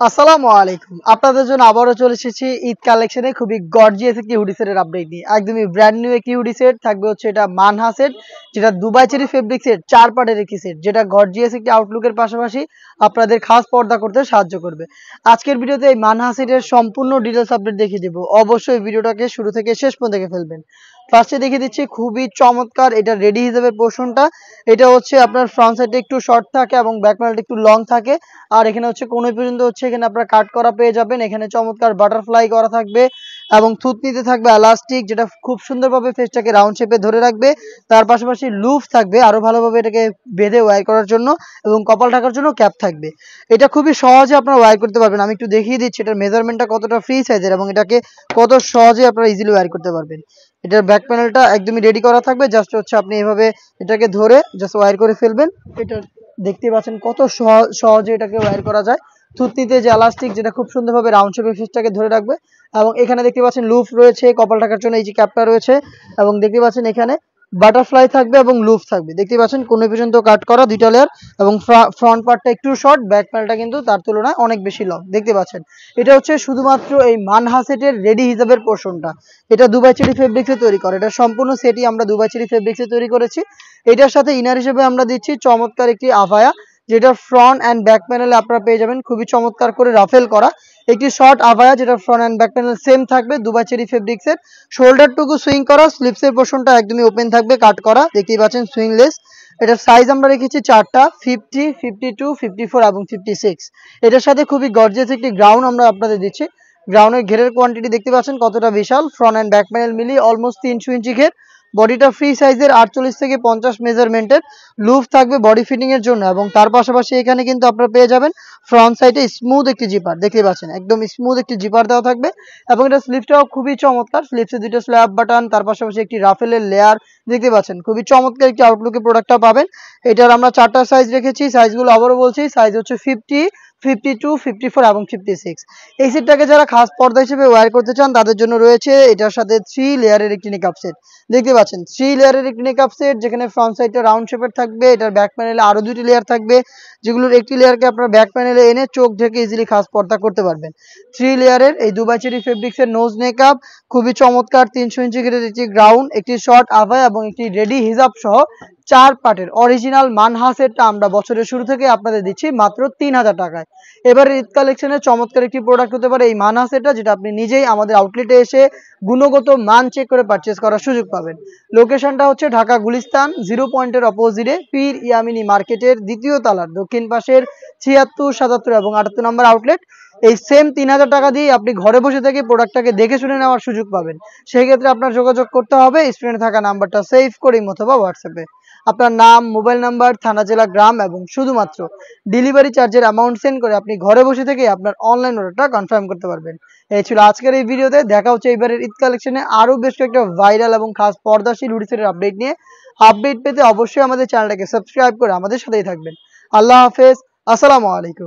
আসসালামু আলাইকুম। আপনাদের জন্য আবারও চলে এসেছি ঈদ কালেকশনে খুবই গর্জিয়াস একটি হুডি সেটের আপডেট নিয়ে। একদমই ব্র্যান্ড নিউ একটি হুডি সেট থাকবে হচ্ছে এটা মানহা সেট, যেটা দুবাই চেরি ফেব্রিক সেট ৪ পার্টের একটি সেট, যেটা গর্জিয়াস একটি আউটলুকের পাশাপাশি আপনাদের খাস পর্দা করতে সাহায্য করবে। আজকের ভিডিওতে এই মানহা সেটের সম্পূর্ণ ডিটেইলস আপডেট দেখিয়ে দেব। অবশ্যই ভিডিওটাকে শুরু থেকে শেষ পর্যন্ত দেখে ফেলবেন। ফার্স্টে দেখিয়ে দিচ্ছি খুবই চমৎকার এটা রেডি হিসেবে পোর্শনটা। এটা হচ্ছে আপনার ফ্রন্ট সাইডে একটু শর্ট থাকে এবং ব্যাক প্যানেলটা একটু লং থাকে। আর এখানে হচ্ছে কোণ পর্যন্ত হচ্ছে এখানে আপনারা কাট করা পেয়ে যাবেন। এখানে চমৎকার বাটারফ্লাই করা থাকবে এবং থুতনিতে থাকবে এলাস্টিক, যেটা খুব সুন্দরভাবে ফেসটাকে রাউন্ড শেপে ধরে রাখবে। তার পাশাপাশি লুফ থাকবে আরো ভালোভাবে এটাকে বেঁধে ওয়্যার করার জন্য, এবং কপাল ঢাকার জন্য ক্যাপ থাকবে। এটা খুবই সহজে আপনারা ওয়্যার করতে পারবেন। আমি একটু দেখিয়ে দিচ্ছি এটার মেজারমেন্টটা কতটা ফ্রি সাইজের এবং এটাকে কত সহজে আপনারা ইজিলি ওয়্যার করতে পারবেন। এটার ব্যাক প্যানেলটা একদমই রেডি করা থাকবে, জাস্ট হচ্ছে আপনি এভাবে এটাকে ধরে জাস্ট ওয়্যার করে ফেলবেন। এটা দেখতে পাচ্ছেন কত সহজে এটাকে ওয়্যার করা যায়। থুতনিতে যে এলাস্টিক, যেটা খুব সুন্দরভাবে রাউন্ড শেপে ফেসটাকে ধরে রাখবে, এবং এখানে দেখতে পাচ্ছেন লুফ রয়েছে কপাল ঢাকার জন্য, এই যে ক্যাপটা রয়েছে, এবং দেখতে পাচ্ছেন এখানে বাটারফ্লাই থাকবে এবং লুফ থাকবে। দেখতে পাচ্ছেন কোণ পর্যন্ত কাট করা দুইটা লেয়ার, এবং ফ্রন্ট পার্টটা একটু শর্ট, ব্যাক প্যানেলটা কিন্তু তার তুলনায় অনেক বেশি লং। দেখতে পাচ্ছেন এটা হচ্ছে শুধুমাত্র এই মানহা সেটের রেডি হিসাবের পোর্শনটা। এটা দুবাই চেরি ফেব্রিক্সে তৈরি করে, এটা সম্পূর্ণ সেটই আমরা দুবাই চেরি ফেব্রিক্সে তৈরি করেছি। এটার সাথে ইনার হিসেবে আমরা দিচ্ছি চমৎকার একটি আভায়া, যেটা ফ্রন্ট অ্যান্ড ব্যাক প্যানেলে আপনারা পেয়ে যাবেন খুবই চমৎকার করে রাফেল করা একটি শর্ট আভায়া, যেটা front and back panel same থাকবে দুবাই চেরি ফেব্রিক্সের। শোল্ডারটুকু সুইং করা, স্লিপসের পোর্শনটা একদমই ওপেন থাকবে, কাট করা, দেখতেই পাচ্ছেন সুইংলেস। এটার সাইজ আমরা রেখেছি চারটা, 50, 52, 54 এবং 56। এটার সাথে খুবই গর্জিয়াস একটি গ্রাউন্ড আমরা আপনাদের দিচ্ছি। গ্রাউন্ডের ঘেরের কোয়ান্টিটি দেখতে পাচ্ছেন কতটা বিশাল, ফ্রন্ট অ্যান্ড ব্যাক প্যানেল মিলিয়ে অলমোস্ট 300 ইঞ্চি ঘের। বডিটা ফ্রি সাইজের 48 থেকে 50 মেজারমেন্টের। লুফ থাকবে বডি ফিটিং এর জন্য, এবং তার পাশাপাশি এখানে কিন্তু আপনারা পেয়ে যাবেন ফ্রন্ট সাইডে স্মুথ একটি জিপার, দেখতে পাচ্ছেন একদম স্মুথ একটি জিপার দেওয়া থাকবে। এবং এটা স্লিপটাও খুবই চমৎকার, স্লিপসে দুটো স্ল্যাব বাটন, তার পাশাপাশি একটি রাফেলের লেয়ার, দেখতে পাচ্ছেন খুবই চমৎকার একটি আউটলুকে প্রোডাক্টটা পাবেন। এটার আমরা চারটা সাইজ রেখেছি, সাইজগুলো আবারও বলছি, সাইজ হচ্ছে 50, 52, 54 এবং 56। এই সেটটাকে যারা খাস পর্দা হিসেবে ওয়্যার করতে চান তাদের জন্য রয়েছে এটার সাথে 3 লেয়ারের একটি নেকআপ সেট। দেখতে পাচ্ছেন 3 লেয়ারের একটি নেকআপ সেট, যেখানে ফ্রন্ট সাইডটা রাউন্ড শেপের থাকবে। এটার ব্যাক প্যানেলে আরো দুটি লেয়ার থাকবে, যেগুলোর একটি লেয়ারকে আপনারা ব্যাক প্যানেলে এনে চোখ ঢেকে ইজিলি খাস পর্দা করতে পারবেন। 3 লেয়ারের এই দুবাই চেরি ফেব্রিক্সের নোজ নেকআপ, খুবই চমৎকার 300 ইঞ্চি ঘেরের একটি গ্রাউন্ড, একটি শর্ট আভায়া এবং একটি রেডি হিজাব সহ 4 পার্টের অরিজিনাল মানহা সেটটা আমরা বছরের শুরু থেকে আপনাদের দিচ্ছি মাত্র 3000 টাকায়। এবার ঈদ কালেকশনের চমৎকার একটি প্রোডাক্ট হতে পারে এই মানহা সেটটা, যেটা আপনি নিজেই আমাদের আউটলেটে এসে গুণগত মান চেক করে পারচেজ করার সুযোগ পাবেন। লোকেশনটা হচ্ছে ঢাকা গুলিস্তান 0 পয়েন্টের অপোজিটে পীর ইয়ামিনী মার্কেটের দ্বিতীয় তলার দক্ষিণ পাশের 76, 77 এবং 78 নম্বর আউটলেট। এই সেম 3000 টাকা দিয়ে আপনি ঘরে বসে থেকে প্রোডাক্টটাকে দেখে শুনে নেওয়ার সুযোগ পাবেন। সেই ক্ষেত্রে আপনার যোগাযোগ করতে হবে স্ক্রিনে থাকা নাম্বারটা সেভ করে অথবা হোয়াটসঅ্যাপে আপনার নাম, মোবাইল নাম্বার, থানা, জেলা, গ্রাম এবং শুধুমাত্র ডেলিভারি চার্জের অ্যামাউন্ট সেন্ড করে আপনি ঘরে বসে থেকে আপনার অনলাইন অর্ডারটা কনফার্ম করতে পারবেন। এই ছিল আজকের এই ভিডিওতে। দেখা হচ্ছে এবারের ঈদ কালেকশনে আরো বেশ কয়েকটা ভাইরাল এবং খাস পর্দাশীল হুডি সেটের আপডেট নিয়ে। আপডেট পেতে অবশ্যই আমাদের চ্যানেলটাকে সাবস্ক্রাইব করে আমাদের সাথেই থাকবেন। আল্লাহ হাফেজ, আসসালামু আলাইকুম।